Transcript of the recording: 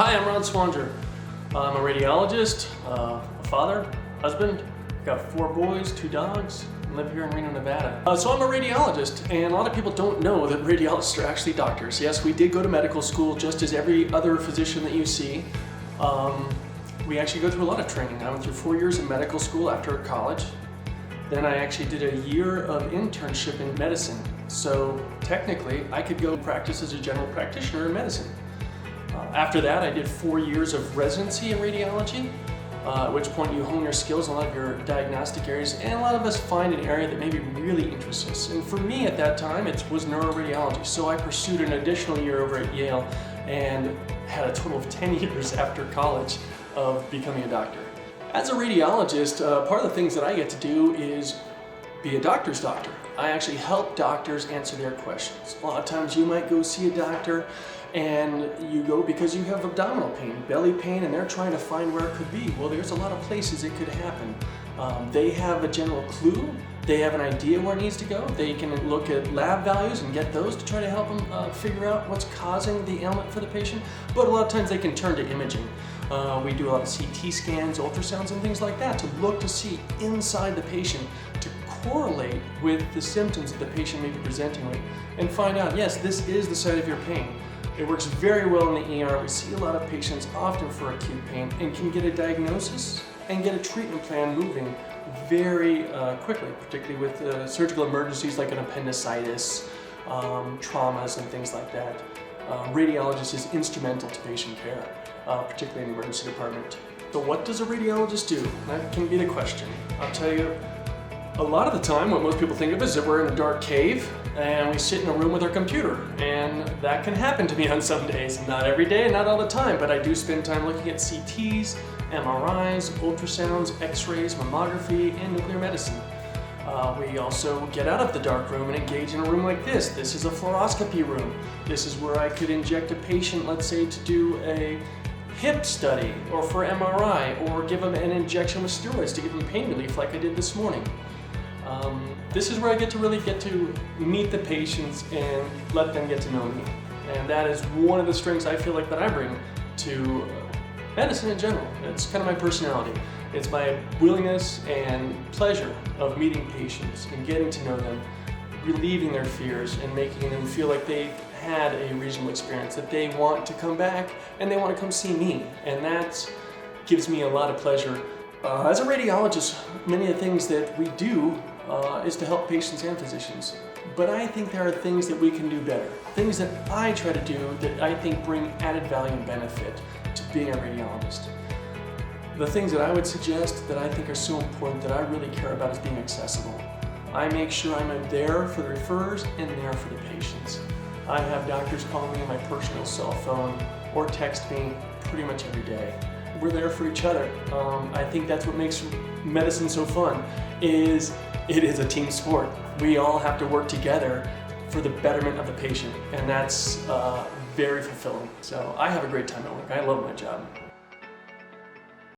Hi, I'm Swanger. I'm a radiologist, a father, husband. Got 4 boys, 2 dogs, and live here in Reno, Nevada. So I'm a radiologist, and a lot of people don't know that radiologists are actually doctors. Yes, we did go to medical school just as every other physician that you see. We actually go through a lot of training. I went through 4 years in medical school after college. Then I actually did a year of internship in medicine. So technically, I could go practice as a general practitioner in medicine. After that, I did 4 years of residency in radiology, at which point you hone your skills in a lot of your diagnostic areas, and a lot of us find an area that maybe really interests us. And for me at that time, it was neuroradiology. So I pursued an additional year over at Yale and had a total of 10 years after college of becoming a doctor. As a radiologist, part of the things that I get to do is be a doctor's doctor. I actually help doctors answer their questions. A lot of times you might go see a doctor and you go because you have abdominal pain, belly pain, and they're trying to find where it could be. Well, there's a lot of places it could happen. They have a general clue. They have an idea where it needs to go. They can look at lab values and get those to try to help them figure out what's causing the ailment for the patient. But a lot of times they can turn to imaging. We do a lot of CT scans, ultrasounds, and things like that to look to see inside the patient to correlate with the symptoms that the patient may be presenting with and find out, yes, this is the site of your pain. It works very well in the ER. We see a lot of patients often for acute pain and can get a diagnosis and get a treatment plan moving very quickly, particularly with surgical emergencies like an appendicitis, traumas and things like that. Radiologist is instrumental to patient care, particularly in the emergency department. So what does a radiologist do? That can be the question. I'll tell you, a lot of the time what most people think of is that we're in a dark cave and we sit in a room with our computer, and that can happen to me on some days. Not every day, not all the time, but I do spend time looking at CTs, MRIs, ultrasounds, x-rays, mammography, and nuclear medicine. We also get out of the dark room and engage in a room like this. This is a fluoroscopy room. This is where I could inject a patient, let's say, to do a hip study or for MRI, or give them an injection with steroids to give them pain relief like I did this morning. This is where I get to meet the patients and let them get to know me. And that is one of the strengths I feel like that I bring to medicine in general. It's kind of my personality. It's my willingness and pleasure of meeting patients and getting to know them, relieving their fears and making them feel like they've had a reasonable experience, that they want to come back and they want to come see me. And that gives me a lot of pleasure. As a radiologist, many of the things that we do is to help patients and physicians. But I think there are things that we can do better. Things that I try to do that I think bring added value and benefit to being a radiologist. The things that I would suggest that I think are so important that I really care about is being accessible. I make sure I'm there for the referrers and there for the patients. I have doctors call me on my personal cell phone or text me pretty much every day. We're there for each other. I think that's what makes medicine so fun, is it is a team sport. We all have to work together for the betterment of the patient, and that's very fulfilling. So I have a great time at work. I love my job.